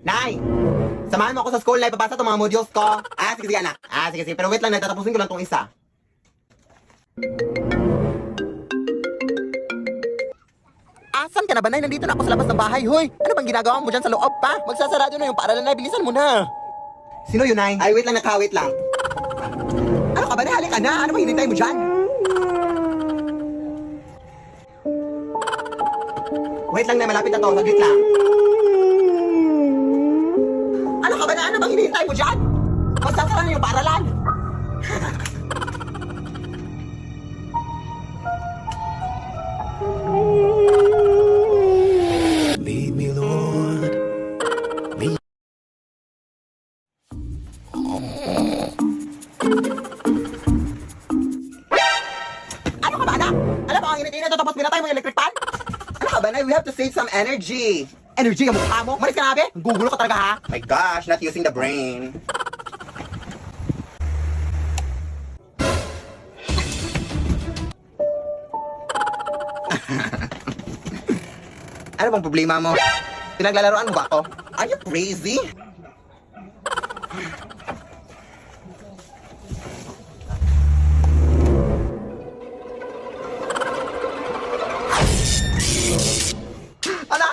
Nay! Samahan mo ako sa school na ipapasa itong mga modules ko. Sige, anak. Sige. Pero wait lang, Nay. Tatapusin ko lang itong isa. Asan ka na ba, Nay? Nandito na ako sa labas ng bahay. Hoy, ano bang ginagawa mo dyan sa loob pa? Magsasarado na yung paaralan, Nay. Bilisan mo na. Sino yun, Nay? Ay, wait lang, wait lang. Ano ka ba, Nay? Halika na. Ano bang hinintay mo dyan? Wait lang, Nay. Malapit na to. Saglit lang. Ano ka ba na? Ano bang hinihintay mo dyan? Magsasara na yung paaralan. Lead me, Lord. Lead. Ano ka ba, anak? Alam mo, ang init-init na tapos pinatay mo yung electric fan? Ano ka ba, Nay? We have to save some energy. Energy ang mukha mo? Maris ka na, be? Gugulo ka talaga, ha? My gosh, not using the brain. Ano bang problema mo? Pinaglalaroan mo ba ako? Are you crazy? Anak!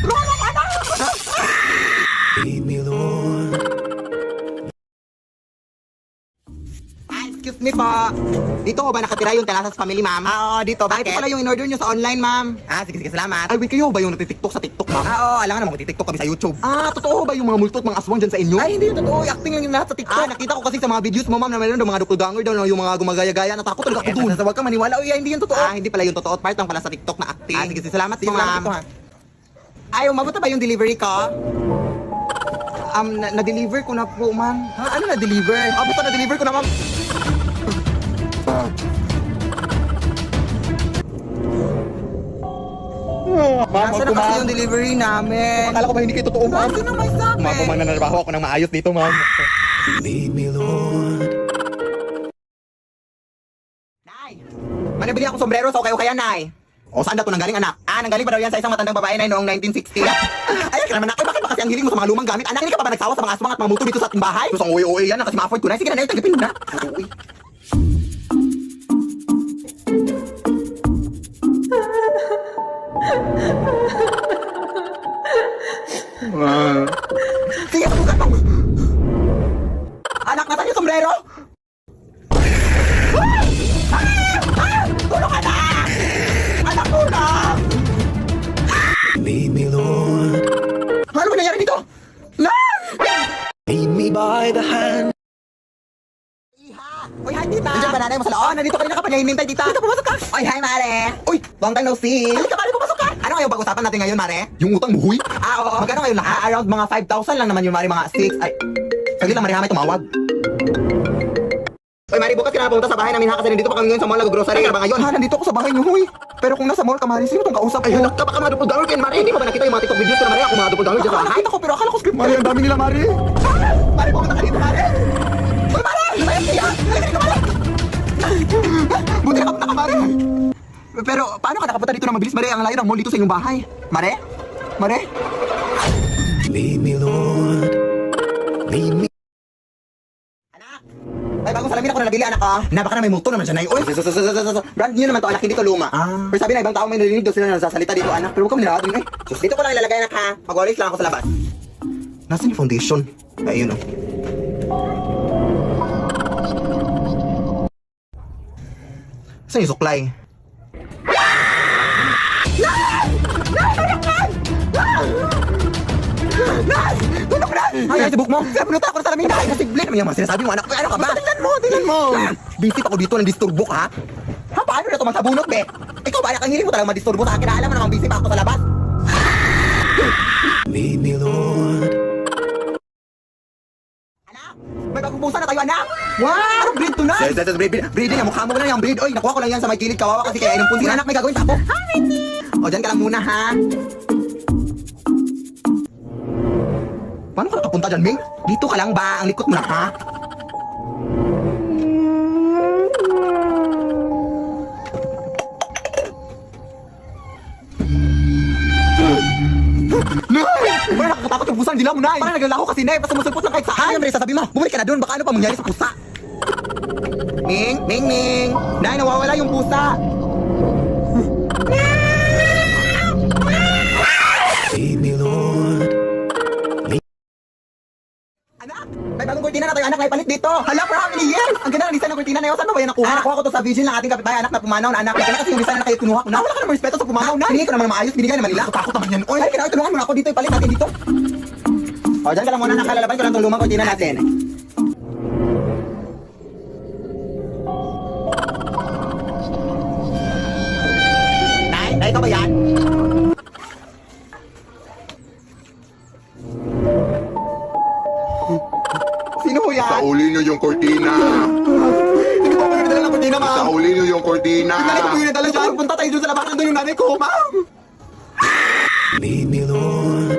Tulungan ako, anak! Lead me, Lord. Excuse me po. Dito ho ba nakatira yung Talasas family, ma'am? Oo, dito. Bakit? Ito pala yung in-order nyo sa online, ma'am. Sige, salamat. Ay, wait, kayo ba yung nagtitiktok sa TikTok, ma'am? Alam nga naman, magtitiktok kami sa YouTube. Totoo ba yung mga multot, mga aswang dyan sa inyo? Ay, hindi yung totoo. Acting lang yung lahat sa TikTok. Nakita ko kasi sa mga videos mo, ma'am, na mayroon mga doppelganger daw, yung mga gumagaya-gaya. Natakot talaga ako dun. Huwag ka maniwala. Uy, hindi yung totoo. Hindi pala yung totoo. Part lang pala sa TikTok na acting. Sige, salamat po, ma'am. Ay, umabot na ba yung delivery ko? Na-deliver ko na po, ma'am. Ano na-deliver? Basta na-deliver ko na, ma'am. Ma'am, Nasaan na kasi yung delivery namin? Akala ko ba hindi kayo totoo, ma'am? Sino may sabi? Ma'am, kung mananarabaho ako ng maayos dito, ma'am. Lead me, Lord. Nay! Manabili ako sombrero sa okay yan, Nay. O, saan na ito nanggaling, anak? Nanggaling pa daw yan sa isang matandang babae na noong 1960. Ay, kaya naman, bakit ba kasi ang hiling mo sa mga lumang gamit? Anak, hindi ka pa ba nagsawa sa mga aswang at mga multo dito sa ating bahay? Gusto ang uwi-uwi yan, kasi ma-afford ko na. Sige na, Nay, tagapin mo na. Uwi. Sige, subukan mo. Anak, nasan yung sombrero? Tulong ka na! Anak, tulong! Lead me, Lord. Ano ba nangyari dito? Nay! Lead me by the hand. Iha! Uy, hi, tita! Nandiyan ba nanay mo sa loob? Nandito kanina ka pa niya hinintay, tita. Tita, pumasok ka! Uy, hi, Mare! Uy, long time no see! Halika, Mare, pumasok ka! Ano kayo pag-usapan natin ngayon, Mare? Yung utang mo, huy? Oo. Magkano ngayon lahat? Around mga 5,000 lang naman yun, Mare, mga 6. Ay, saglit lang, Mare, ha, may tumawag. Uy, Mari, bukas ka na pumunta sa bahay namin ha, kasi nandito pa kami ngayon sa mall nag-grocery. Ano ba ngayon? Nandito ako sa bahay niyo, huy. Pero kung nasa mall ka, Mari, sino tong kausap ko? Ay, halak ka, baka mga doppelganger kayo, Mari. Hindi mo ba nakita yung mga TikTok videos ko na, Mari? Ako mga doppelganger dyan sa bahay. Nakita ko, pero akala ko script. Mari, ang dami nila, Mari. Mari, pumunta ka dito, Mari. Uy, Mari! Mayroon siya! Halika dito, Mari! Buti nakapunta ka, Mari. Pero, paano ka nakapunta dito na mabilis, Mari? Ang layo ng mall dito sa inyong bahay. Mari? Mari? Lead me, Lord. Lead me. Ay, bagong salamin ako na nabili, anak ka. Baka na may multo naman dyan, Nay. Uy, brand new naman to, anak, hindi to luma. Pero sabi na, ibang tao may narinig daw sila na nagsasalita dito, anak. Pero huwag kami nakating, Sus, dito ko lang ilalagay, anak, ha. Mag-orange lang ako sa labas. Nasaan yung foundation? Ay, yun, Saan yung suklay? Nay! Tulog na! Ay, sibuk mo! Pinapunutan ako ng salamin! Ay, nasigli naman yung mga sinasabi mo, anak ko! Ano ka ba? Tingnan mo! Bisit ako dito ng disturbo ka! Ha? Paano na ito masabunot, be? Ikaw ba, anak, ang hiling mo talagang madisturbo sa akin? Alam mo namang busy pa ako sa labas? Lead me, Lord. Anak! May pagpupusan na tayo, anak! Wow! Anong breed to na? Breeding, ang mukha mo na yung breed. Oy, nakuha ko lang yan sa may gilid, kawawa kasi kaya inom punsin. Anak, may gagawin pa ako. O, dyan ka lang muna, ha? Paano ka nakapunta dyan, Ming? Dito ka lang ba? Ang likot mo na, ha? Nay! Parang nakakatakot yung pusa, hindi lang mo, Nay. Parang naglalako kasi, Nay. Basta musulpot lang kahit saan. Ay, Mare, sasabi mo, bumalik ka na doon. Baka ano pa mangyari sa pusa. Ming, Ming, Ming. Nay, nawawala yung pusa. Lead me, Lord. Anak, may bagong kurtina na tayo, anak, may palit dito. Hala, for how many years? Ang ganda ng design ng kurtina na yun. Saan mo ba yan nakuha? Nakuha ko to sa vision ng ating kapitbahay, anak na pumanaw na anak. Kaya kasi yung design na kayo kinuha ko na. Wala ka namang respeto sa pumanaw na. Hiningi ko naman maayos, binigay naman nila. Takot naman yan. Oy, ay, kailangan tulungan mo na ako dito, ipalit natin dito. O, dyan ka lang muna, nakalalaban ko lang itong lumang kurtina natin. Nay, ito ba yan? Sino po yan? Sauli niyo yung kortina. Hindi ko pa yung nadala ng kurtina, ma'am. Sauli niyo yung kortina. Hindi ko pa yung nadala dyan. Punta tayo dun sa labas. Nandun yung nanay ko, ma'am. Lead me, Lord.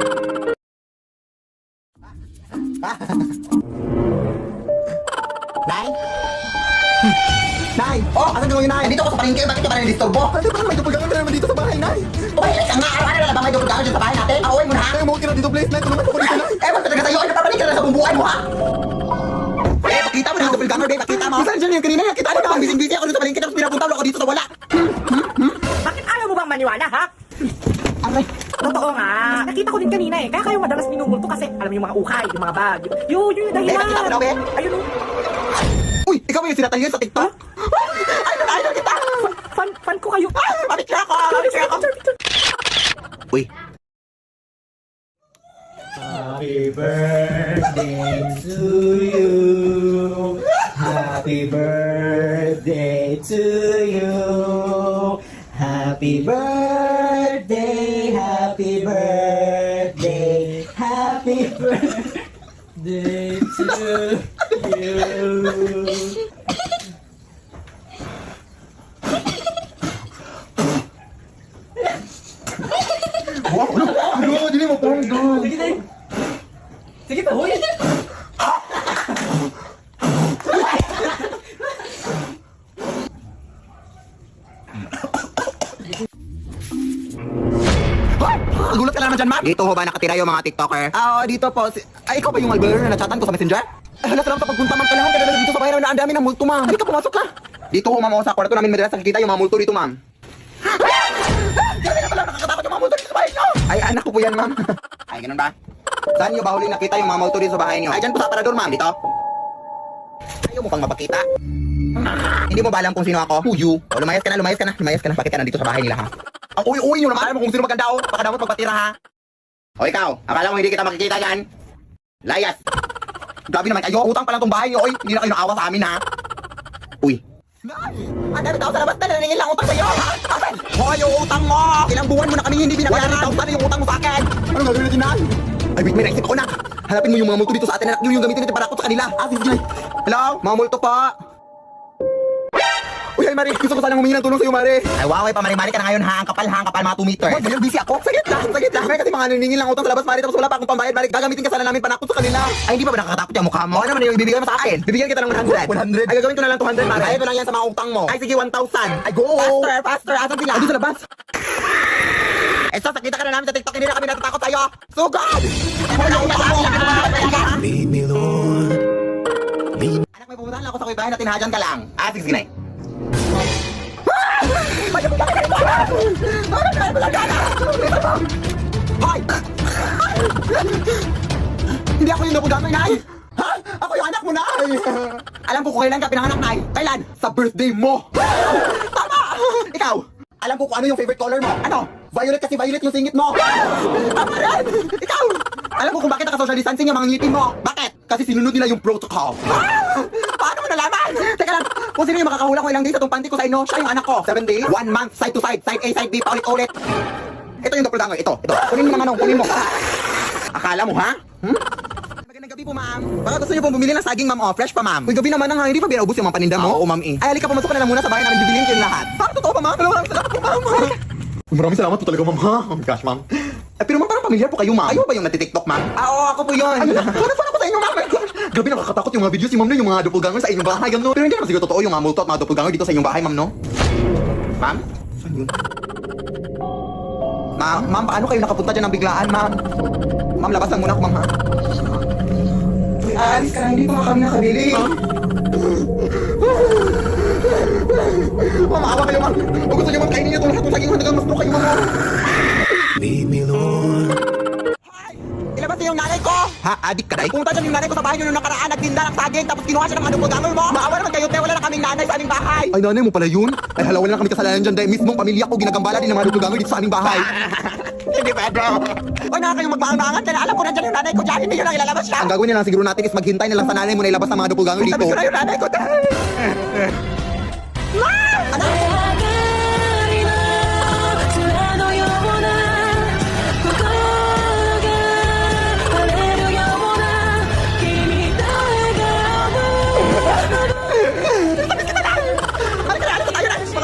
Nay? Nay! Oh, asan ka ngayon, Nay? Dito ako sa palengke. Bakit ka pa rin disturbo? Hindi pa naman may dupulgangan ka naman dito sa bahay, Nay. Uy, ang nga, araw-araw na lang ba may dupulgangan dyan sa bahay natin? Away mo na, ha? Ay, mo ka dito, please, Nay. Tulungan ko dito, Nay. Eh, wala ka sa'yo. Ay, napapanig ka na sa bumbuhay mo, ha? Eh, pakita mo na yung dupulganger, babe. Pakita mo. Saan dyan yung kanina? Kita mo na. Bising-busy ako dito sa palengke. Tapos pinapunta ako dito sa wala. Bakit ayaw mo bang maniwala, ha? Aray. Totoo nga. Nakita ko din kanina eh. Kaya kayo madalas minumulto kasi alam mo yung mga uhay, yung mga bag. Yun yung dahilan. nakita ko na, be. Ayun o. Uy, ikaw ba yung sinatalihan sa TikTok? Idol kita! Fan ko kayo. Picture ako! Picture ako! Uy. Happy birthday to you. Happy birthday to you. Happy birthday, happy birthday, happy birthday to you. Wow, ano? Dili mo pong doon. Sige tayo. Sige pa, huy. Gulat ka lang naman dyan, ma'am. Dito ho ba nakatira yung mga TikToker? Oo, dito po. Ay, ikaw ba yung albularyo na nachatan ko sa messenger? Ay, hala, salamat sa pagpunta, ma'am. Kailangan ka na dito sa bahay na ang dami ng multo, ma'am. Halika, pumasok ka. Dito ho, ma'am, ako sa kwarto namin madalas nakikita yung mga multo dito, ma'am. Grabe na pala, nakakatakot yung mga multo dito sa bahay nyo. Ay, anak ko po yan, ma'am. Ay, ganun ba? Saan nyo ba huling nakita yung mga multo dito sa bahay nyo? Ay, dyan po sa aparador, ma'am. Dito. Ayaw mo pang mapakita. Hindi mo ba alam kung sino ako? Who you? O, lumayas ka na, lumayas ka na. Lumayas ka na. Bakit ka nandito sa bahay nila, ha? Ang uwi-uwi nyo naman. Alam mo kung sino maganda, oh. Baka dapat magpatira, ha? O, ikaw. Akala mo hindi kita makikita dyan? Layas. Grabe naman kayo. Utang pa lang tong bahay nyo, oy. Hindi na kayo naawa sa amin, ha? Uy. Ang dami tao sa labas na naningin lang utang sa'yo. Asan? Hoy, yung utang mo. Ilang buwan mo na kami hindi binabayaran. Sana yung utang mo sa akin. Ano gagawin natin, Nan? Ay, wait, may naisip ako na. Hanapin mo yung mga multo dito sa atin. Anak, yung gamitin natin para ako sa kanila. Ah, sige. Hello? Mga multo pa. Uy, ay, Mari. Gusto ko sanang humingi ng tulong sa'yo, Mari. Ay, wow. Ay, pamari-mari ka na ngayon, ha? Ang kapal, ha? Ang kapal, mga 2 meters. Wag, ganyan, busy ako. Saglit lang, saglit lang. May kasi mga naningin lang utang sa labas, Mari. Tapos wala pa akong pambayad, Mari. Gagamitin ka sana namin panakot sa kanila. Ay, hindi pa ba nakakatakot yung mukha mo? Ano naman yung ibibigay mo sa akin? Bibigyan kita ng 100. 100? Ay, gagawin ko na lang 200, Mari. Ay, ito lang yan sa mga utang mo. Ay, sige, 1,000. Ay, go! Faster, faster. Asan sila? Ay, doon sa labas. Eh, so, sakita ka na namin sa TikTok. Hindi na kami natatakot sa'yo. Sugod! Lead me, Lord. Lead Anak, may pumuntahan lang ako sa kuya bahay na tinahadyan ka lang. Ah, sige, sige, Nay. Hoy! Hindi ako yung napugamay, Nay! Ha? Ako yung anak mo, Nay! Alam ko kung kailan ka pinanganak, Nay. Kailan? Sa birthday mo! Tama! Ikaw! Alam ko kung ano yung favorite color mo. Ano? Violet kasi violet yung singit mo. Tama rin! Ikaw! Alam ko kung bakit naka-social distancing yung mga ngipin mo. Bakit? Kasi sinunod nila yung protocol. Paano mo nalaman? Teka lang, kung sino yung makakahula ko ilang days sa itong panty ko sa inyo, siya yung anak ko. 7 days, 1 month, side to side, side A, side B, paulit-ulit. Ito yung doppelganger, ito. Kunin mo naman, kunin mo. Akala mo, ha? Magandang gabi po, ma'am. Baka gusto niyo pong bumili ng saging, ma'am, fresh pa, ma'am. Uy, gabi naman na nga, hindi pa binaubos yung mga paninda mo? Oo, ma'am, eh. Ay, halika, pumasok ka na lang muna sa bahay namin, bibiliin ko yung lahat. Parang totoo pa, ma'am. Maraming salamat po, ma'am. Maraming salamat po talaga, ma'am, ha? Oh my gosh, ma'am. Pero ma'am, parang pamilyar po kayo, ma'am. Kayo ba yung nati-TikTok, ma'am? Oo, ako po yun. Ano ako sa inyo, ma'am? Grabe, nakakatakot yung mga videos si ma'am na yung mga doppelganger sa inyong bahay, gano'n. Pero hindi naman siguro totoo yung mga multo at mga doppelganger dito sa inyong bahay, ma'am, no? Ma'am? Saan yun? Ma'am, paano kayo nakapunta dyan ng biglaan, ma'am? Ma'am, labas lang muna ako, ma'am, ha? Uy, alis ka na, hindi pa nga kami nakabili. Ma'am, maawa kayo, ma'am. Kung gusto niyo, ma'am, kainin niyo ito lahat ng saging hanggang mas kayo, ma'am. Lead me, Lord. Ilabas niyo yung nanay ko! Ha? Adik ka, day? Pumunta dyan yung nanay ko sa bahay niyo nung nakaraan, nagtinda ng saging, tapos kinuha siya ng mga dupulganger mo. Maawa naman kayo, te, wala na kaming nanay sa aming bahay. Ay, nanay mo pala yun? Ay, hala, wala na kami kasalanan dyan, day. Mismong pamilya ko, ginagambala din ng mga dupulganger dito sa aming bahay. Hindi ba, bro? Huwag na kayong magbahangangan, dahil alam ko na dyan yung nanay ko dyan, hindi yun ang ilalabas siya. Ang gagawin niya lang siguro natin is maghintay na lang sa nanay mo na ilabas ang mga dupulganger dito. Sabi ko na yung nanay ko, day. Anak!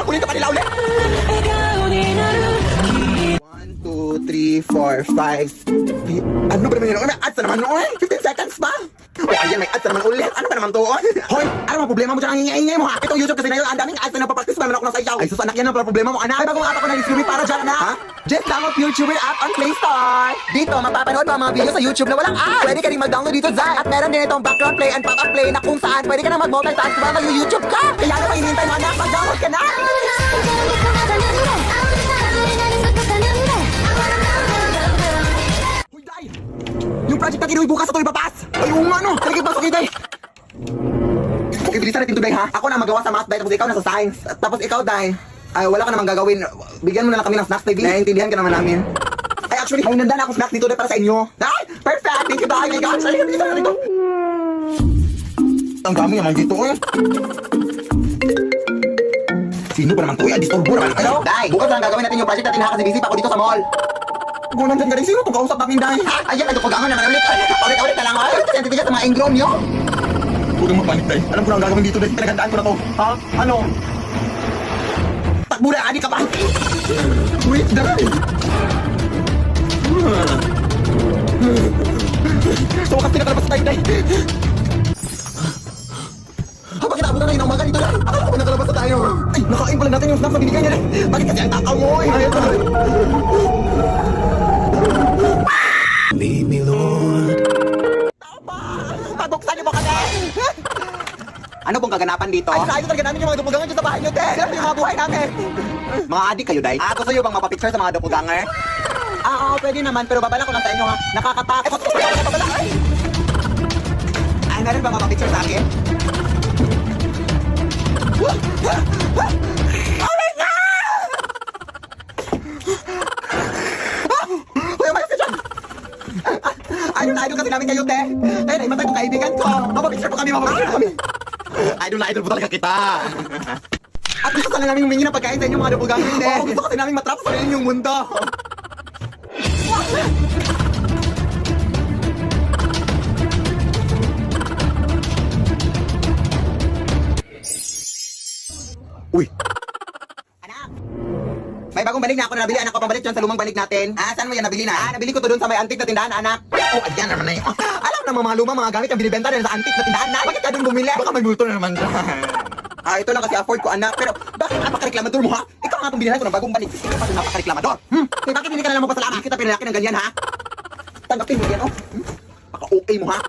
Kunin ka pa nila ulit. 1, 2, 3, 4, 5. Ano ba naman yun? May ads na naman noon. 15 seconds ba? O ayan, may ads na naman ulit. Ano ba naman to? Hoy, ano ang problema mo dyan? Ang ingay-ingay mo ha? Itong YouTube kasi ngayon, ang daming ads na napapractice pa naman ako ng sayaw. Ay sus, anak, yan ang problema mo, anak. Ay, bagong app ako na distribute para dyan, anak. Ha? Just download YouTuber app on Play Store. Dito, mapapanood mo ang mga video sa YouTube na walang ads. Pwede ka rin mag-download dito, Zay. At meron din itong background play and pop-up play na kung saan pwede ka na mag-multitask ba mag-YouTube ka. Kaya ano pa hinihintay mo, anak? Mag-download ka na. Uy, Day! Yung project na kinuwi bukas ito ipapas! Ay, oo nga, no! Sige, pasok, Day! Okay, bilisan natin ito, Day, ha? Ako na magawa sa math, Day, tapos ikaw na sa science. At tapos ikaw, Day, ay, wala ka namang gagawin. Bigyan mo na lang kami ng snacks, Day. Naiintindihan ka naman namin. Ay, actually, may nanda na akong snacks dito, Day, para sa inyo. Day! Perfect! Thank you, Day! My gosh! Ay, bilisan natin ito! Ang dami naman dito, eh. Sino ba naman to? Ay, disturbo naman. Ano? Day, bukas lang gagawin natin yung project natin, ha? Kasi busy pa ako dito sa mall. Kung nandyan ka rin, sino itong kausap namin, Day? Ayan, ay, tupagangan naman ulit. Ulit na lang, ay. Kasi nandito sa mga ingrown nyo. Huwag kang mapanik, Day. Alam ko na ang gagawin dito, Day. Pinagandaan ko na to. Ha? Ano? Takbo na, ani ka pa. Wait, Day. So, wakas pinakalabas tayo, Day. Habang kinabot na tayo ng umaga dito, Day. Akala ko nakalabas na tayo. Ay, nakain pala natin yung snacks na binigay niya, Day. Bakit kasi ang takaw mo, eh? Ay, Day. Lead me, Lord. Pabuksan niyo ba kami? Ano pong kaganapan dito? Ay, sa ayos talaga namin yung mga dupugangan dyan sa bahay niyo, Te. Sino yung mga buhay namin? Mga adik kayo, Day? Gusto niyo bang mapapicture sa mga dupuganger? Oo, pwede naman. Pero babala ko lang sa inyo, ha? Nakakatakot. Babala. Ay, meron bang mapapicture sa akin? Oh my God! Hoy, umayos ka dyan! Idol kasi namin kayo, Te. Ay, naimatay kong kaibigan ko. Mapapicture po kami, mapapicture po kami. Idol na idol po talaga kita. At gusto sana namin humingi ng pagkain sa inyo, mga doppelganger, Te. Oo, gusto kasi namin matrap sa inyong mundo. Uy! Anak! May bagong banig na ako na nabili. Anak ko pambalik dyan sa lumang banig natin. Saan mo yan nabili na? Nabili ko to doon sa may antique na tindahan, anak. Oh, ayan naman na yun. Alam na mga lumang mga gamit ang binibenta rin sa antique na tindahan na. Bakit ka doon bumili? Baka may multo na naman dyan. Ito lang kasi afford ko, anak. Pero bakit napaka-reklamador mo, ha? Ikaw nga itong binilhan ko ng bagong banig. Ikaw pa rin napaka-reklamador. Eh, bakit hindi ka na lang magpasalamat? Kita pinalaki ng ganyan, ha? Tanggapin mo yan, oh. Baka-okay mo, ha?